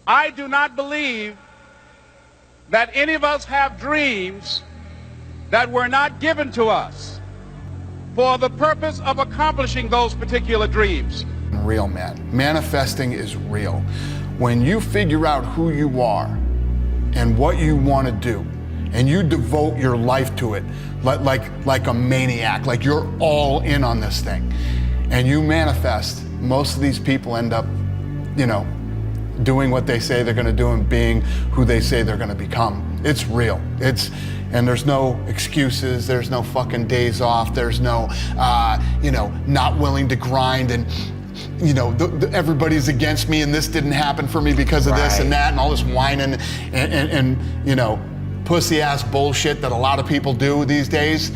I do not believe that any of us have dreams that were not given to us for the purpose of accomplishing those particular dreams. Real, man. Manifesting is real. When you figure out who you are and what you want to do, and you devote your life to it like a maniac, like you're all in on this thing, and you manifest, most of these people end up, doing what they say they're going to do and being who they say they're going to become. It's real. And there's no excuses. There's no fucking days off. There's no, not willing to grind and, everybody's against me and this didn't happen for me because of this and that and all this whining and pussy ass bullshit that a lot of people do these days.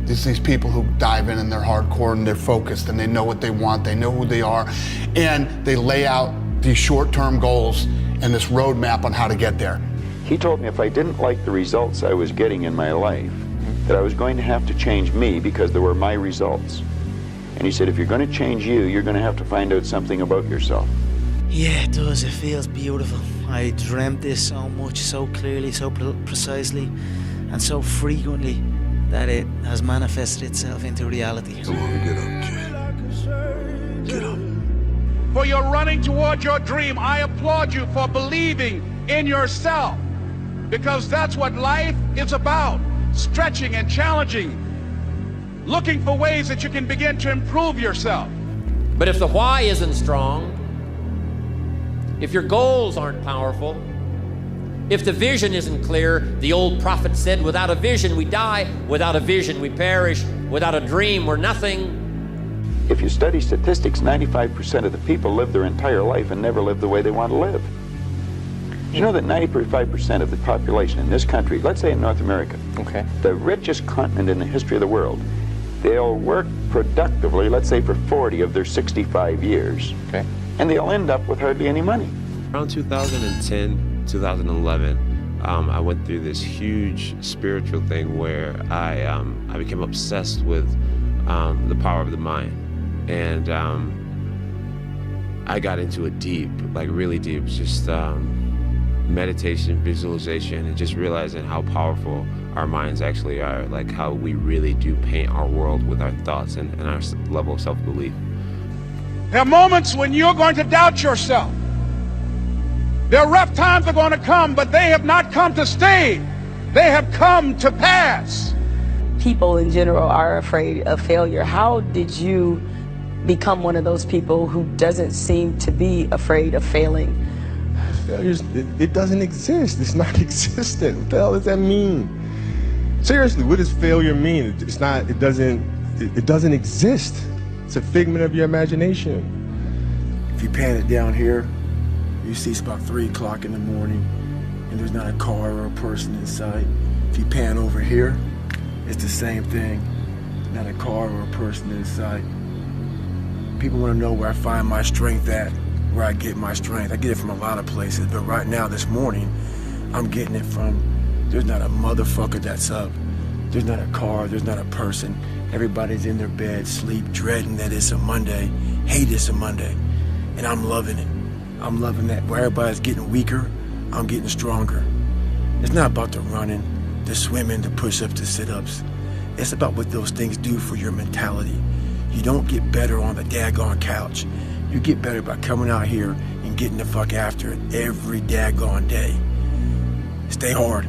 These people who dive in and they're hardcore and they're focused and they know what they want, they know who they are, and they lay out these short-term goals and this roadmap on how to get there. He told me if I didn't like the results I was getting in my life, that I was going to have to change me because they were my results. And he said, if you're going to change you, you're going to have to find out something about yourself. Yeah, it does. It feels beautiful. I dreamt this so much, so clearly, so precisely, and so frequently that it has manifested itself into reality. Come on, get up, kid. Get up. For your running toward your dream, I applaud you for believing in yourself, because that's what life is about, stretching and challenging, looking for ways that you can begin to improve yourself. But if the why isn't strong, if your goals aren't powerful, if the vision isn't clear, the old prophet said, without a vision we die, without a vision we perish, without a dream we're nothing. If you study statistics, 95% of the people live their entire life and never live the way they want to live. Did you know that 95% of the population in this country, let's say in North America, the richest continent in the history of the world, they'll work productively, let's say for 40 of their 65 years, and they'll end up with hardly any money. Around 2010, 2011, I went through this huge spiritual thing where I became obsessed with the power of the mind. And I got into it deep, like really deep, just meditation, visualization, and just realizing how powerful our minds actually are, like how we really do paint our world with our thoughts and our level of self-belief. There are moments when you're going to doubt yourself. There are rough times that are going to come, but they have not come to stay. They have come to pass. People in general are afraid of failure. How did you become one of those people who doesn't seem to be afraid of failing? It doesn't exist. It's not existent. What the hell does that mean? Seriously, what does failure mean? It doesn't exist. It's a figment of your imagination. If you pan it down here, you see it's about 3 o'clock in the morning and there's not a car or a person in sight. If you pan over here, it's the same thing. Not a car or a person in sight. People want to know where I find my strength at, where I get my strength. I get it from a lot of places, but right now, this morning, I'm getting it from, there's not a motherfucker that's up. There's not a car, there's not a person. Everybody's in their bed, sleep, dreading that it's a Monday, hate it's a Monday. And I'm loving it. I'm loving that. Where everybody's getting weaker, I'm getting stronger. It's not about the running, the swimming, the push-ups, the sit-ups. It's about what those things do for your mentality. You don't get better on the daggone couch. You get better by coming out here and getting the fuck after it every daggone day. Stay hard.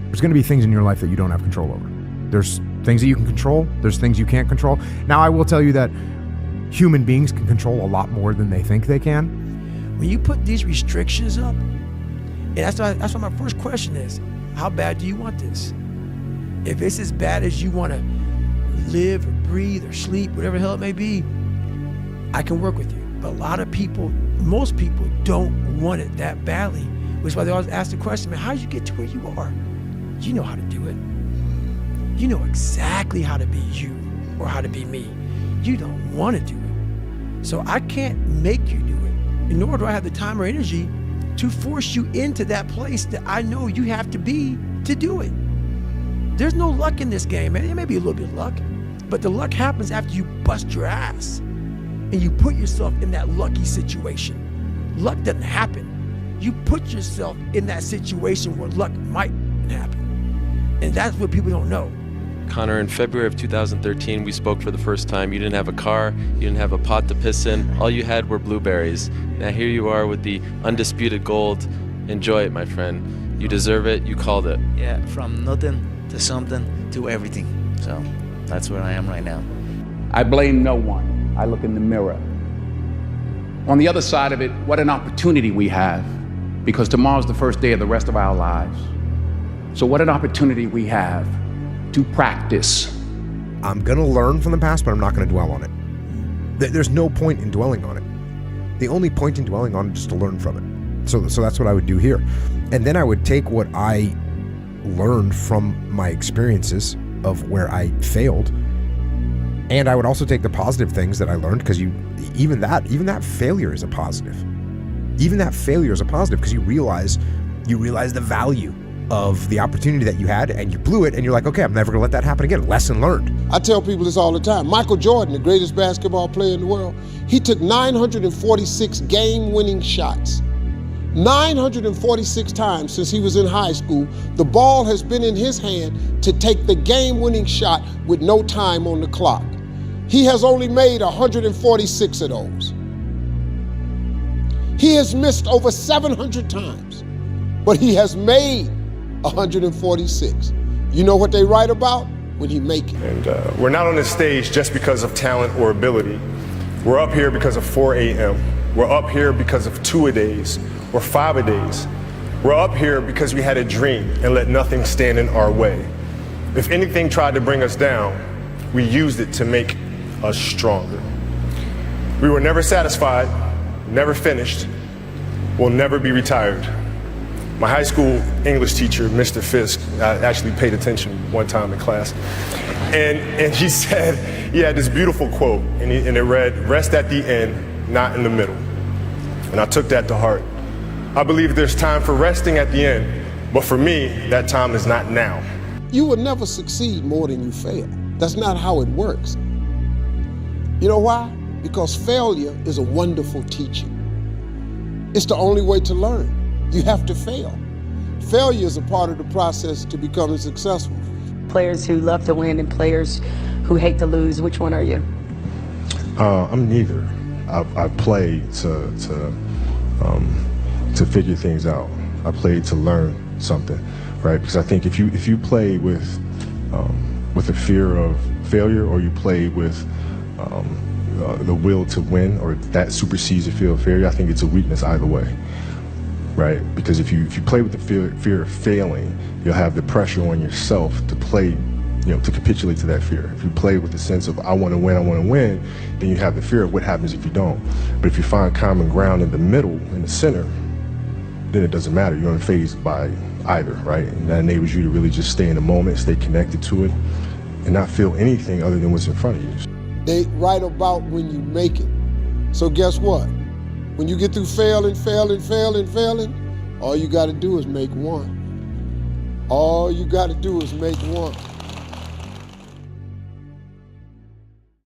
There's going to be things in your life that you don't have control over. There's things that you can control. There's things you can't control. Now, I will tell you that human beings can control a lot more than they think they can. When you put these restrictions up, and that's what my first question is, how bad do you want this? If it's as bad as you want to live or breathe or sleep, whatever the hell it may be, I can work with you. But a lot of people, most people don't want it that badly, which is why they always ask the question, man, how did you get to where you are? You know how to do it. You know exactly how to be you or how to be me. You don't want to do it. So I can't make you do it, and nor do I have the time or energy to force you into that place that I know you have to be to do it. There's no luck in this game, man. There may be a little bit of luck, but the luck happens after you bust your ass and you put yourself in that lucky situation. luck doesn't happen. You put yourself in that situation where luck might happen. And that's what people don't know. Connor, in February of 2013, we spoke for the first time. You didn't have a car, you didn't have a pot to piss in, all you had were blueberries. Now here you are with the undisputed gold. Enjoy it, my friend. You deserve it, you called it. Yeah, from nothing to something to everything. So that's where I am right now. I blame no one. I look in the mirror. On the other side of it, what an opportunity we have, because tomorrow's the first day of the rest of our lives. So what an opportunity we have to practice. I'm gonna learn from the past, but I'm not gonna dwell on it. There's no point in dwelling on it. The only point in dwelling on it is to learn from it. So that's what I would do here. And then I would take what I learned from my experiences of where I failed, and I would also take the positive things that I learned, because even that failure is a positive. Even that failure is a positive, because you realize the value of the opportunity that you had, and you blew it, and you're like, okay, I'm never gonna let that happen again. Lesson learned. I tell people this all the time. Michael Jordan, the greatest basketball player in the world, he took 946 game-winning shots. 946 times since he was in high school, the ball has been in his hand to take the game-winning shot with no time on the clock. He has only made 146 of those. He has missed over 700 times, but he has made 146. You know what they write about? When he make it. And we're not on this stage just because of talent or ability. We're up here because of 4 a.m. We're up here because of 2-a-days or 5-a-days. We're up here because we had a dream and let nothing stand in our way. If anything tried to bring us down, we used it to make us stronger. We were never satisfied, never finished, will never be retired. My high school English teacher, Mr. Fisk, I actually paid attention one time in class, and he said, he had this beautiful quote, and it read, "Rest at the end, not in the middle." And I took that to heart. I believe there's time for resting at the end, but for me, that time is not now. You will never succeed more than you fail. That's not how it works. You know why? Because failure is a wonderful teacher. It's the only way to learn. You have to fail. Failure is a part of the process to becoming successful. Players who love to win and players who hate to lose, which one are you? I'm neither. I play to figure things out. I play to learn something, right? Because I think if you play with a fear of failure, or you play with the will to win, or that supersedes the fear of failure, I think it's a weakness either way, right? Because if you play with the fear of failing, you'll have the pressure on yourself to play, to capitulate to that fear. If you play with the sense of I want to win, then you have the fear of what happens if you don't. But if you find common ground in the middle, in the center, then it doesn't matter. You're unfazed by either, right? And that enables you to really just stay in the moment, stay connected to it, and not feel anything other than what's in front of you. They write about when you make it. So guess what? When you get through failing, all you got to do is make one. All you got to do is make one.